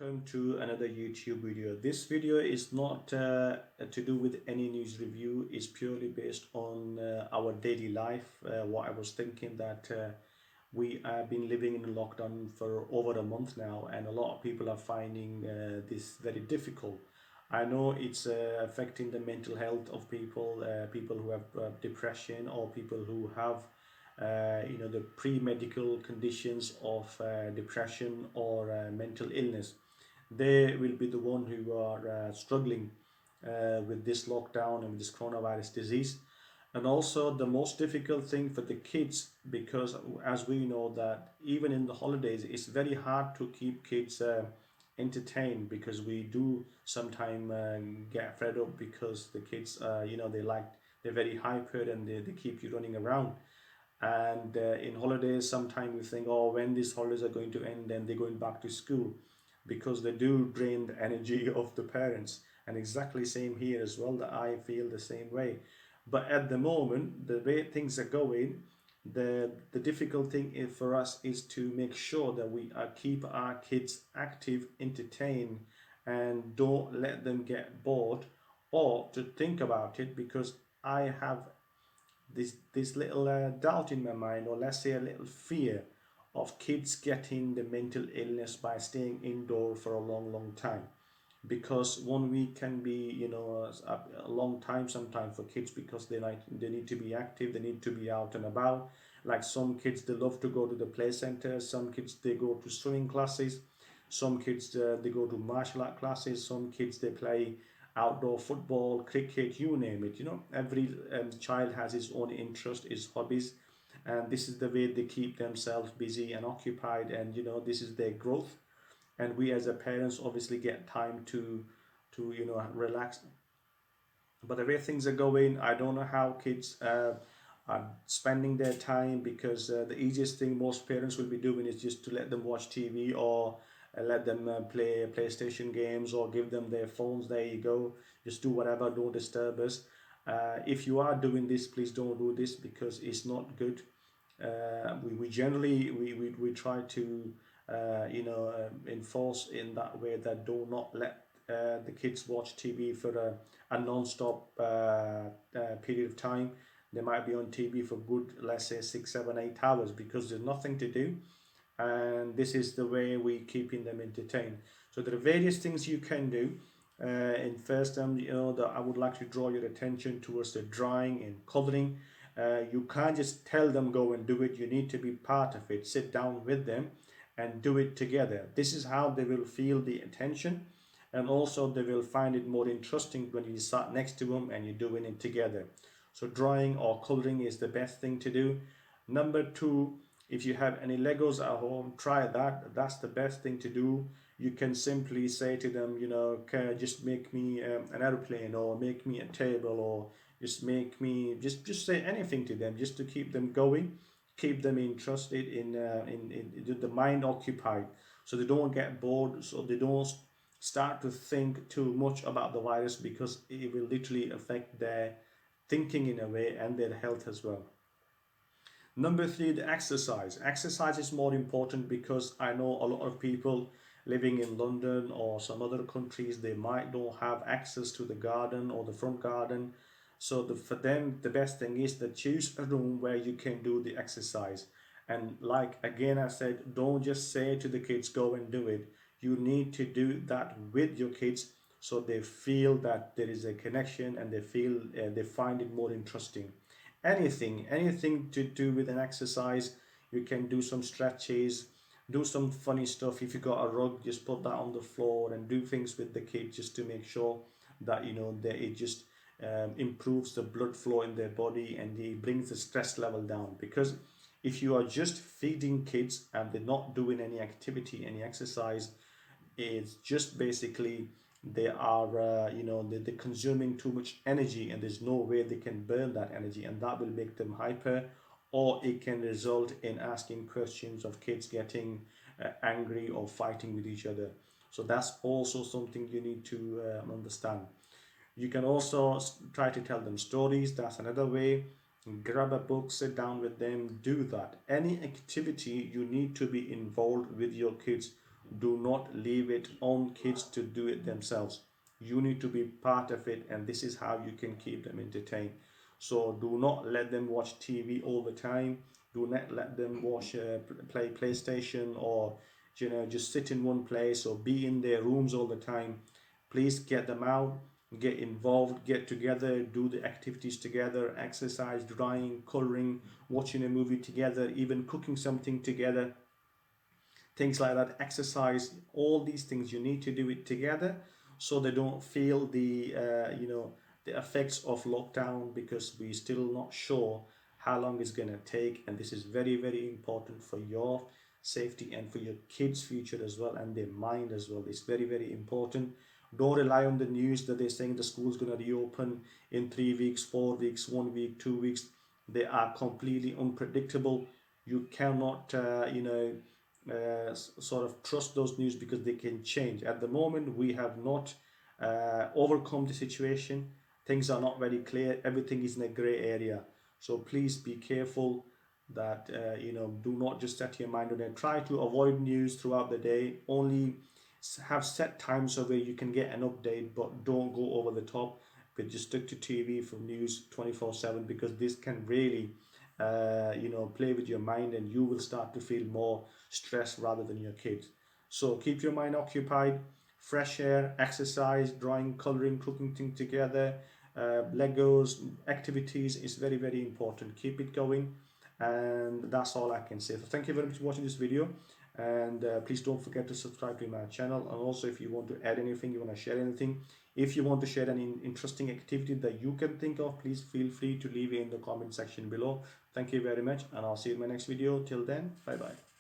welcome to another YouTube video. This video is not to do with any news review. It's purely based on our daily life. What I was thinking that we have been living in lockdown for over a month now, and a lot of people are finding this very difficult. I know it's affecting the mental health of people, people who have depression, or people who have the pre-medical conditions of depression or mental illness. They will be the one who are struggling with this lockdown and this coronavirus disease. And also the most difficult thing for the kids, because as we know that even in the holidays it's very hard to keep kids entertained, because we do sometimes get fed up because the kids they're very hyper and they keep you running around. And in holidays sometimes we think, oh, when these holidays are going to end and they're going back to school, because they do drain the energy of the parents. And exactly same here as well, that I feel the same way. But at the moment, the way things are going, the difficult thing for us is to make sure that we keep our kids active, entertained, and don't let them get bored or to think about it, because I have this little doubt in my mind, or let's say a little fear of kids getting the mental illness by staying indoor for a long time. Because 1 week can be a long time sometimes for kids, because they need to be active, they need to be out and about. Like some kids, they love to go to the play center, some kids they go to swimming classes, some kids they go to martial art classes, some kids they play outdoor football, cricket, you name it. Every child has his own interest, his hobbies, and this is the way they keep themselves busy and occupied, and this is their growth. And we as a parents obviously get time to relax. But the way things are going, I don't know how kids are spending their time, because the easiest thing most parents will be doing is just to let them watch TV, or let them play PlayStation games, or give them their phones. There you go, just do whatever, don't disturb us. If you are doing this, please don't do this, because it's not good. We generally we try to enforce in that way, that do not let the kids watch TV for a non-stop period of time. They might be on TV for good, let's say 6, 7, 8 hours, because there's nothing to do, and this is the way we keeping them entertained. So there are various things you can do. In first that I would like to draw your attention towards the drawing and coloring. You can't just tell them go and do it. You need to be part of it. Sit down with them and do it together. This is how they will feel the attention, and also they will find it more interesting when you sat next to them and you're doing it together. So drawing or coloring is the best thing to do. Number 2, if you have any Legos at home, try that. That's the best thing to do. You can simply say to them, can just make me an airplane, or make me a table, or just make me, just say anything to them, just to keep them going, keep them interested in the mind occupied, so they don't get bored, so they don't start to think too much about the virus, because it will literally affect their thinking in a way, and their health as well. Number 3, the exercise. Exercise is more important, because I know a lot of people living in London or some other countries, they might don't have access to the garden or the front garden. So for them, the best thing is to choose a room where you can do the exercise. And like again I said, don't just say to the kids go and do it. You need to do that with your kids, so they feel that there is a connection, and they feel they find it more interesting. Anything to do with an exercise. You can do some stretches, do some funny stuff. If you got a rug, just put that on the floor and do things with the kids, just to make sure that that it just improves the blood flow in their body, and it brings the stress level down. Because if you are just feeding kids and they're not doing any activity, any exercise, it's just basically they are they're consuming too much energy, and there's no way they can burn that energy, and that will make them hyper, or it can result in asking questions of kids getting angry or fighting with each other. So that's also something you need to understand. You can also try to tell them stories. That's another way. Grab a book, sit down with them, do that. Any activity, you need to be involved with your kids. Do not leave it on kids to do it themselves. You need to be part of it, and this is how you can keep them entertained. So do not let them watch TV all the time. Do not let them watch play PlayStation, or just sit in one place or be in their rooms all the time. Please get them out, get involved, get together, do the activities together, exercise, drawing, coloring, watching a movie together, even cooking something together, things like that. Exercise, all these things you need to do it together, so they don't feel the effects of lockdown, because we're still not sure how long it's going to take, and this is very, very important for your safety and for your kids' future as well, and their mind as well. It's very, very important. Don't rely on the news that they're saying the school's going to reopen in 3 weeks, 4 weeks, 1 week, 2 weeks. They are completely unpredictable. You cannot sort of trust those news, because they can change. At the moment, we have not overcome the situation. Things are not very clear. Everything is in a gray area. So please be careful that do not just set your mind on it. Try to avoid news throughout the day. Only have set times so where you can get an update, but don't go over the top. But just stick to TV for news 24/7, because this can really play with your mind, and you will start to feel more stress rather than your kids. So keep your mind occupied. Fresh air, exercise, drawing, coloring, cooking things together, Legos, activities is very, very important. Keep it going, and that's all I can say. So thank you very much for watching this video, and please don't forget to subscribe to my channel. And also, if you want to add anything, you want to share anything, if you want to share any interesting activity that you can think of, please feel free to leave it in the comment section below. Thank you very much, and I'll see you in my next video. Till then, bye bye.